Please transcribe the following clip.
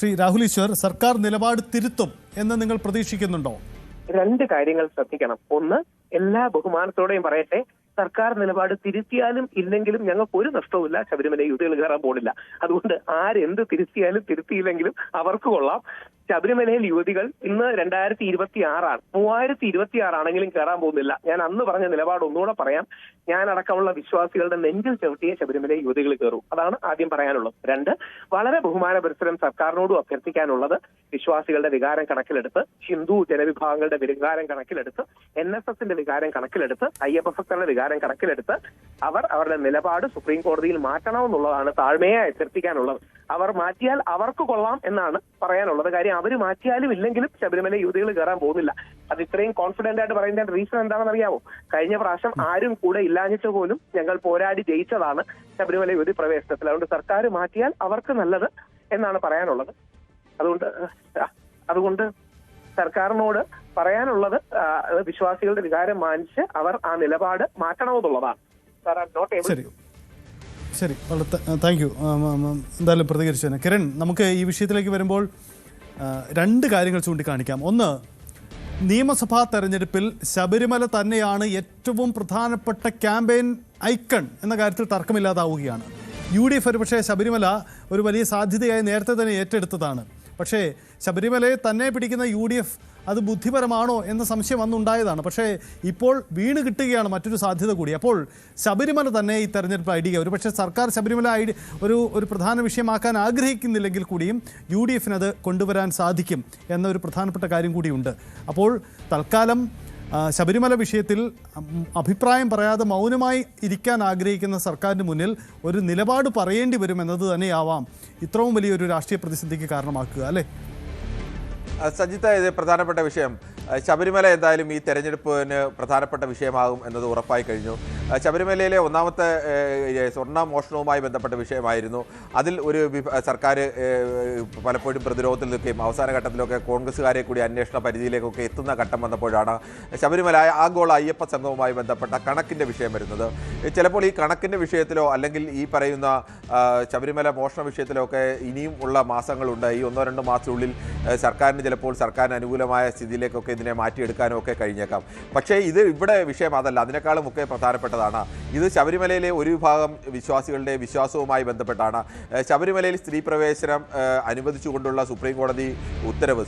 ശ്രീ രാഹുൽ ഈശ്വർ, സർക്കാർ നിലപാട് തിരുത്തും എന്ന് നിങ്ങൾ പ്രതീക്ഷിക്കുന്നുണ്ടോ? രണ്ട് കാര്യങ്ങൾ ശ്രദ്ധിക്കണം. ഒന്ന്, എല്ലാ ബഹുമാനത്തോടെയും പറയട്ടെ, സർക്കാർ നിലപാട് തിരുത്തിയാലും ഇല്ലെങ്കിലും ഞങ്ങൾക്ക് ഒരു നഷ്ടവുമില്ല. ശബരിമല യുവതികൾ കയറാൻ പോകുന്നില്ല. അതുകൊണ്ട് ആരെന്ത് തിരുത്തിയാലും തിരുത്തിയില്ലെങ്കിലും അവർക്ക് കൊള്ളാം. ശബരിമലയിൽ യുവതികൾ ഇന്ന് 2026 3026 ആണെങ്കിലും കയറാൻ പോകുന്നില്ല. ഞാൻ അന്ന് പറഞ്ഞ നിലപാട് ഒന്നുകൂടെ പറയാം. ഞാൻ അടക്കമുള്ള വിശ്വാസികളുടെ നെഞ്ചിൽ ചവിട്ടിയ ശബരിമല യുവതികൾ കയറും. അതാണ് ആദ്യം പറയാനുള്ളത്. രണ്ട്, വളരെ ബഹുമാനപുരസ്സരം സർക്കാരിനോടും അഭ്യർത്ഥിക്കാനുള്ളത്, വിശ്വാസികളുടെ വികാരം കണക്കിലെടുത്ത്, ഹിന്ദു ജനവിഭാഗങ്ങളുടെ വികാരം കണക്കിലെടുത്ത്, NSSന്റെ വികാരം കണക്കിലെടുത്ത്, അയ്യപ്പ ഭക്തരുടെ വികാരം കണക്കിലെടുത്ത് അവരുടെ നിലപാട് സുപ്രീം കോടതിയിൽ മാറ്റണമെന്നുള്ളതാണ് താഴ്മയായി അഭ്യർത്ഥിക്കാനുള്ളത്. അവർ മാറ്റിയാൽ അവർക്ക് കൊള്ളാം എന്നാണ് പറയാനുള്ളത്. കാര്യം അവർ മാറ്റിയാലും ഇല്ലെങ്കിലും ശബരിമല യുവതികൾ കയറാൻ പോകുന്നില്ല. അത് ഇത്രയും കോൺഫിഡന്റ് ആയിട്ട് പറയുന്നതിന്റെ റീസൺ എന്താണെന്ന് അറിയാമോ? കഴിഞ്ഞ പ്രാവശ്യം ആരും കൂടെ ഇല്ലാഞ്ഞിട്ട് പോലും ഞങ്ങൾ പോരാടി ജയിച്ചതാണ് ശബരിമല യുവതി പ്രവേശനത്തിൽ. അതുകൊണ്ട് സർക്കാർ മാറ്റിയാൽ അവർക്ക് നല്ലത് എന്നാണ് പറയാനുള്ളത്. അതുകൊണ്ട് സർക്കാരിനോട് പറയാനുള്ളത്, വിശ്വാസികളുടെ വികാരം മാനിച്ച് അവർ ആ നിലപാട് മാറ്റണമെന്നുള്ളതാണ്. ശരി, വളരെ താങ്ക് യു. എന്തായാലും പ്രതികരിച്ചു. കിരൺ, നമുക്ക് ഈ വിഷയത്തിലേക്ക് വരുമ്പോൾ രണ്ട് കാര്യങ്ങൾ ചൂണ്ടിക്കാണിക്കാം. ഒന്ന്, നിയമസഭാ തെരഞ്ഞെടുപ്പിൽ ശബരിമല തന്നെയാണ് ഏറ്റവും പ്രധാനപ്പെട്ട ക്യാമ്പയിൻ ഐക്കൺ എന്ന കാര്യത്തിൽ തർക്കമില്ലാതാവുകയാണ്. UDF ഒരുപക്ഷെ ശബരിമല ഒരു വലിയ സാധ്യതയായി നേരത്തെ തന്നെ ഏറ്റെടുത്തതാണ്. പക്ഷേ ശബരിമലയെ തന്നെ പിടിക്കുന്ന UDF അത് ബുദ്ധിപരമാണോ എന്ന സംശയം അന്നുണ്ടായതാണ്. പക്ഷേ ഇപ്പോൾ വീണ് കിട്ടുകയാണ് മറ്റൊരു സാധ്യത കൂടി. അപ്പോൾ ശബരിമല തന്നെ ഈ തെരഞ്ഞെടുപ്പ് ഐഡിയ, ഒരുപക്ഷെ സർക്കാർ ശബരിമല ഒരു പ്രധാന വിഷയമാക്കാൻ ആഗ്രഹിക്കുന്നില്ലെങ്കിൽ കൂടിയും UDFന് അത് കൊണ്ടുവരാൻ സാധിക്കും എന്നൊരു പ്രധാനപ്പെട്ട കാര്യം കൂടിയുണ്ട്. അപ്പോൾ തൽക്കാലം ശബരിമല വിഷയത്തിൽ അഭിപ്രായം പറയാതെ മൗനമായി ഇരിക്കാൻ ആഗ്രഹിക്കുന്ന സർക്കാരിന് മുന്നിൽ ഒരു നിലപാട് പറയേണ്ടി വരുമെന്നത് തന്നെയാവാം ഇത്രയും വലിയൊരു രാഷ്ട്രീയ പ്രതിസന്ധിക്ക് കാരണമാക്കുക, അല്ലേ? സജിത്ത, ഇത് പ്രധാനപ്പെട്ട വിഷയം. ശബരിമല എന്തായാലും ഈ തെരഞ്ഞെടുപ്പിന് പ്രധാനപ്പെട്ട വിഷയമാകും എന്നത് ഉറപ്പായി കഴിഞ്ഞു. ശബരിമലയിലെ ഒന്നാമത്തെ സ്വർണ്ണ മോഷണവുമായി ബന്ധപ്പെട്ട വിഷയമായിരുന്നു. അതിൽ ഒരു സർക്കാർ പലപ്പോഴും പ്രതിരോധത്തിൽ നിൽക്കുകയും അവസാന ഘട്ടത്തിലൊക്കെ കോൺഗ്രസ്സുകാരെ കൂടി അന്വേഷണ പരിധിയിലേക്കൊക്കെ എത്തുന്ന ഘട്ടം വന്നപ്പോഴാണ് ശബരിമല ആഗോള അയ്യപ്പ സംഘവുമായി ബന്ധപ്പെട്ട കണക്കിൻ്റെ വിഷയം വരുന്നത്. ചിലപ്പോൾ ഈ കണക്കിൻ്റെ വിഷയത്തിലോ അല്ലെങ്കിൽ ഈ പറയുന്ന ശബരിമല മോഷണ വിഷയത്തിലോ ഒക്കെ ഇനിയും ഉള്ള മാസങ്ങളുണ്ട്. ഈ 1-2 മാസത്തിനുള്ളിൽ സർക്കാരിന് ചിലപ്പോൾ സർക്കാരിന് അനുകൂലമായ സ്ഥിതിയിലേക്കൊക്കെ ഇതിനെ മാറ്റിയെടുക്കാനും ഒക്കെ കഴിഞ്ഞേക്കാം. പക്ഷേ ഇത് ഇവിടെ വിഷയം അതല്ല, അതിനേക്കാളും ഒക്കെ പ്രധാനപ്പെട്ടതാണ്. ഇത് ശബരിമലയിലെ ഒരു വിഭാഗം വിശ്വാസികളുടെ വിശ്വാസവുമായി ബന്ധപ്പെട്ടാണ്. ശബരിമലയിൽ സ്ത്രീ പ്രവേശനം അനുവദിച്ചുകൊണ്ടുള്ള സുപ്രീം കോടതി ഉത്തരവ്